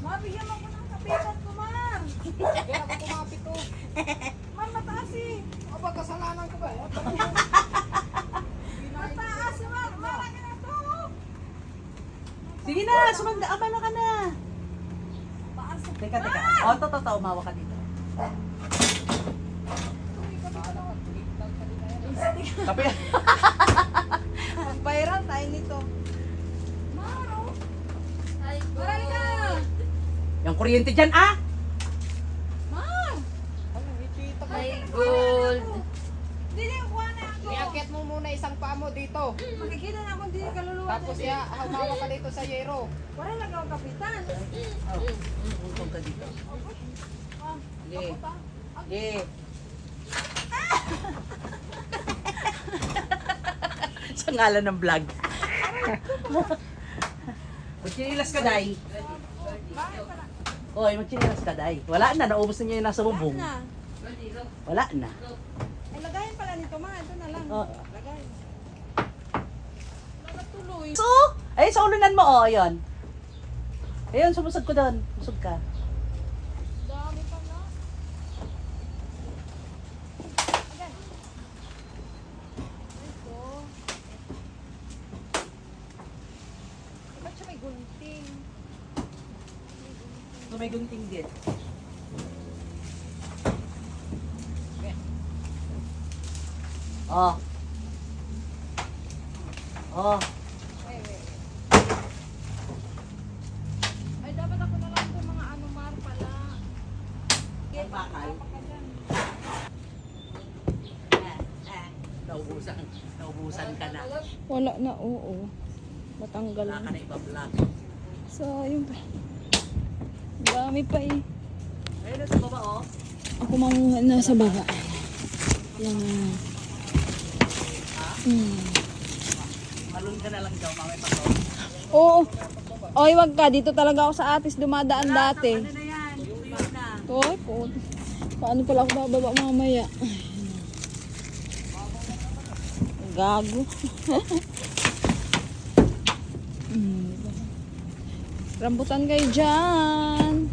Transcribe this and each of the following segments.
Mabigyan mo ko ng kapitan ko, Mar. Kaya ako kumapit to. Mar, mataas eh. Aba, kasalanan ko ba? Mataas, Mar. Marami na to. Sige na, sumanda. Abala ka na. Taas. Teka. O, to. Umawa ka dito. Kape. Mag-viral tayo nito. Mar, oh. Marami na. Yung kuryente dyan, ah! Mar. Ano, ichita ka? Ay, gold. Hindi, kuha na ako. Iakit mo muna isang paa mo dito. Makikita na akong hindi kaluluwa. Tapos humawa ka dito sa yero. Wala lang akong kapitan. Untong ka dito. Ah, Sige. takot ah. Sige. Sa ngalan ng vlog. Magchinilas ka, Day. Bakit pala? Hoy, magchinilas ka, Day. Wala na, naubos na niya yung nasa bubong. Na. Wala na. Ay, lagayin pala nito, Ma. Ito na lang. Oo. Lagay. Wala tuloy. So, ay, sa ulunan mo, oh, ayun. Ayun, sumusog ko doon. Musog ka. Dami pa na. Agad. Ito. Ba't siya may gunting? So, may gunting din. Oh. Oh. Wait. Ay, dapat ako na lang itong mga ano, Mar, pala. Ang bakal. Naubusan ka na. Wala na, oo. Matanggal Wala ka na iba-vlog. Sayang pa. Dami pa eh. Ayun, nasa baba, oh. Ako manguha na sa baba. Yan. Malun ka na lang daw, mamay pa to. Oo. Oy, wag ka. Dito talaga ako sa atis dumadaan dati. Ano na yan? Tuyo na. Oy, po. Paano pala ako bababa mamaya? Gago. Rambutan kayo dyan.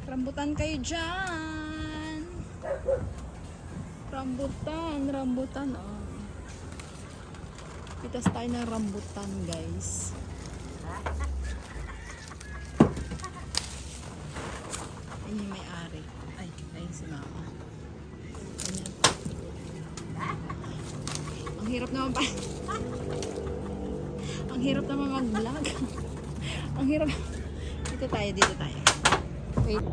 Rambutan kayo dyan. Rambutan. Oh. Pitas tayo ng rambutan, guys. Ayun yung may-ari. Ay, ayun si Mama. Ayan. Ang hirap naman pa. Ang hirap naman mag-vlog. Ang hirap. Dito tayo. Wait.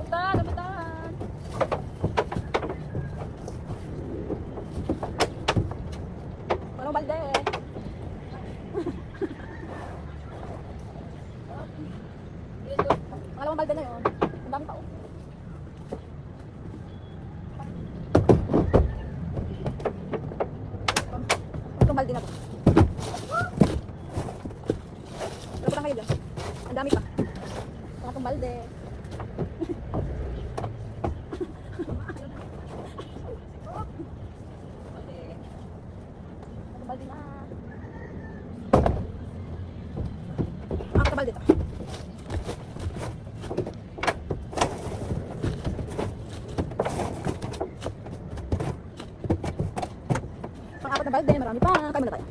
Rambutan. Walang balde. Pangalawang balde na yun. Ang dami pa oh. Itong balde na to. Rambutan kayo dyan. Ang dami pa. Pangatong balde. Balde na. Ang balde to. Pang-apat na balde, marami pa. Kaya muna tayo.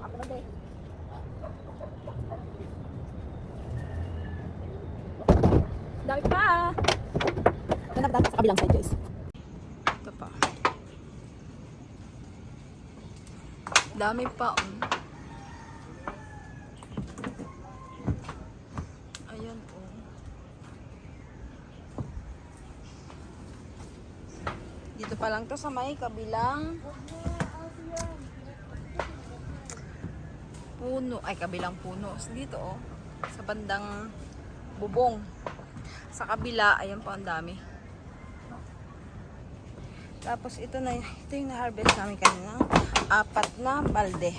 Apat na balde. Dami pa. Ganap natin sa kabilang side, guys. Ito pa. Dami pa. Ayan, oh. Dito pa lang to sa may kabilang puno. Ay, kabilang puno. Dito, oh. Sa bandang bubong. Sa kabila, ayan pa ang dami. Tapos ito yung na-harvest namin kanina. 4 na balde.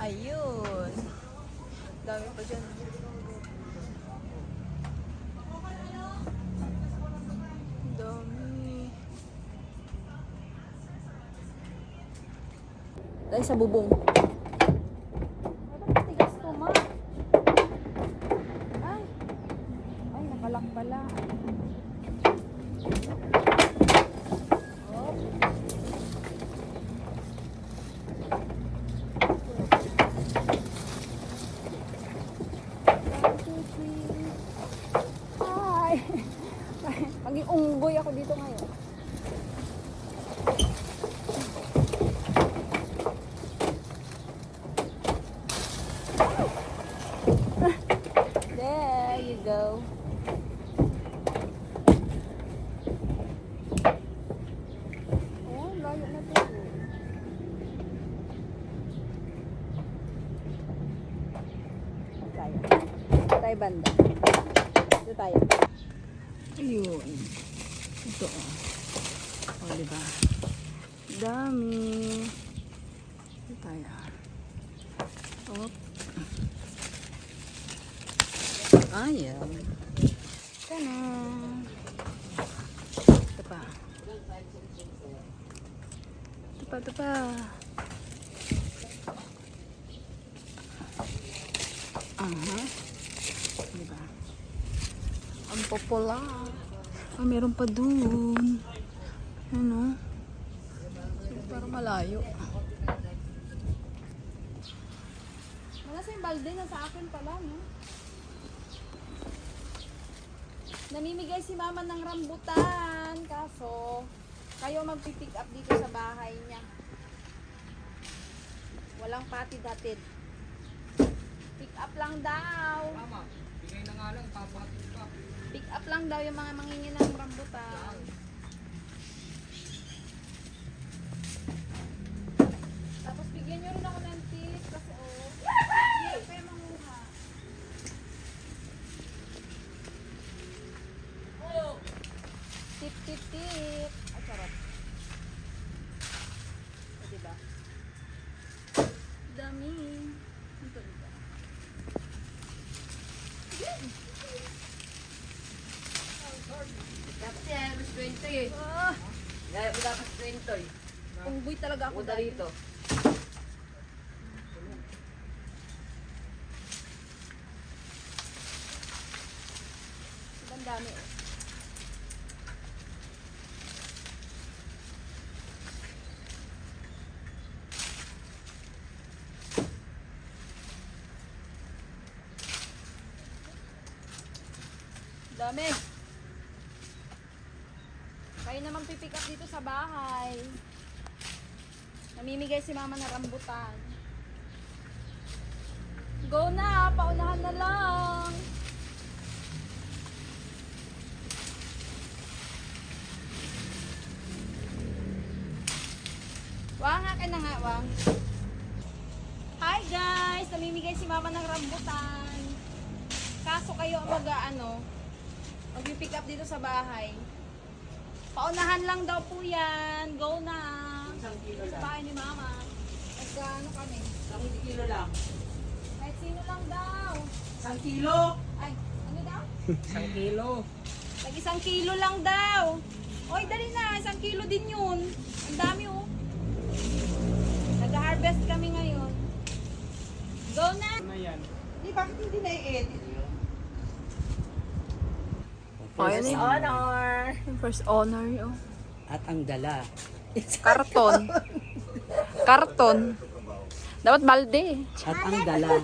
Ayun. Dami pa dyan. Dami. Dahil sa bubong. Tigas to, ma. Ay, nakalak pala. Hi! Maging unggoy ako dito ngayon. There you go. Oh, layo na to. Tayo banda. Ito tayo. Ayun. Ito, oh. Oh, diba? Dami. Ito tayo. Oh. Ayan. Tana. Ito pa. Ito pa. Aha. Diba? Ang popular. Ah, meron pa dun. Ano? Parang malayo. Wala sa yung balde na sa akin pala, no? Namimigay si mama ng rambutan. Kaso, kayo magpipick up dito sa bahay niya. Walang patid-hatid. Pick up lang daw. Tama. Bigay na nga lang, papatid pa. Pick up lang daw yung mga mangingin ng rambutan. Tapos bigyan nyo rin ako ng tip kasi hirap kayo manguha. Tip, tip, tip. Ay, sarap. O, diba? Dami. Ito, diba? Dapat yan, mas 20 eh. Ah, Dapat 20 eh. unggoy talaga ako Punta dahil. dito. Ang dami, oh. Dami. Kayo naman pipick up dito sa bahay. Namimigay si mama ng rambutan. Go na! Paunahan na lang! Wang, akin na nga, Wang. Hi guys! Namimigay si mama ng rambutan. Kaso kayo ang mag-pick up dito sa bahay. Paunahan lang daw po yan. Go na! Isang kilo Sa lang. bahay ni mama. Nagkaano kami? Isang kilo lang. Kahit sino lang daw. 1 kilo? Ay, ano daw? 1 kilo. Tag 1 kilo lang daw. Oy, dali na. 1 kilo din yun. Ang dami, oh. Nag-harvest kami ngayon. Go na! Ano yan? Di, bakit hindi na-i-edit yun? First honor! First honor, oh. At ang dala. Karton. Karton. Dapat balde. At ang dala.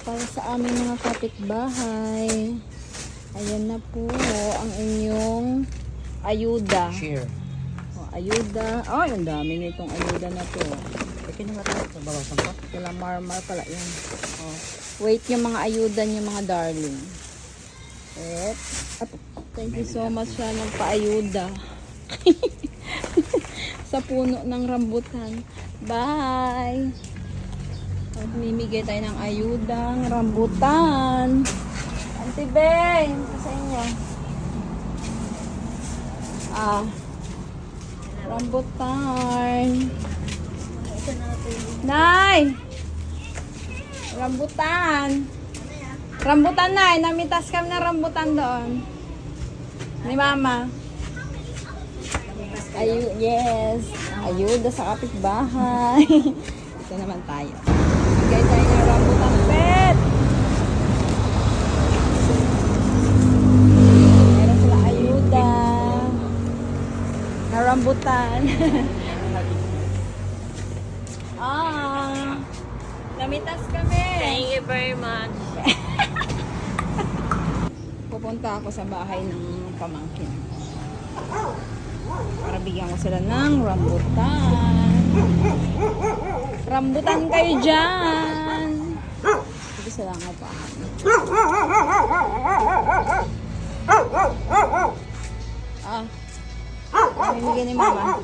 para sa aming mga kapitbahay. Ayan na po ang inyong ayuda. Share. O, ayuda. Ay, ang dami nitong ayuda na to. Pwede na nga ito. Bawasan pa. Wala marmar pala yan. O, wait yung mga ayuda niyo mga darling. Thank you so much sa nagpa-ayuda. Sa puno ng rambutan. Bye! At mimigay tayo ng ayudang rambutan. Auntie Beng, sa inyo. Rambutan. Nay! Rambutan. Rambutan, Nay. Namitas kami ng rambutan doon. Ni Mama. Yes. Ayuda sa kapitbahay. Ito naman tayo. Bigay tayo ng rambutan, pet. Meron sila ayuda. Na rambutan. Namitas kami. Thank you very much. Pupunta ako sa bahay ng pamangkin. Para bigyan ko sila ng rambutan. Rambutan kayo dyan. Ito sila nga pa. Mamimigay ni Mama.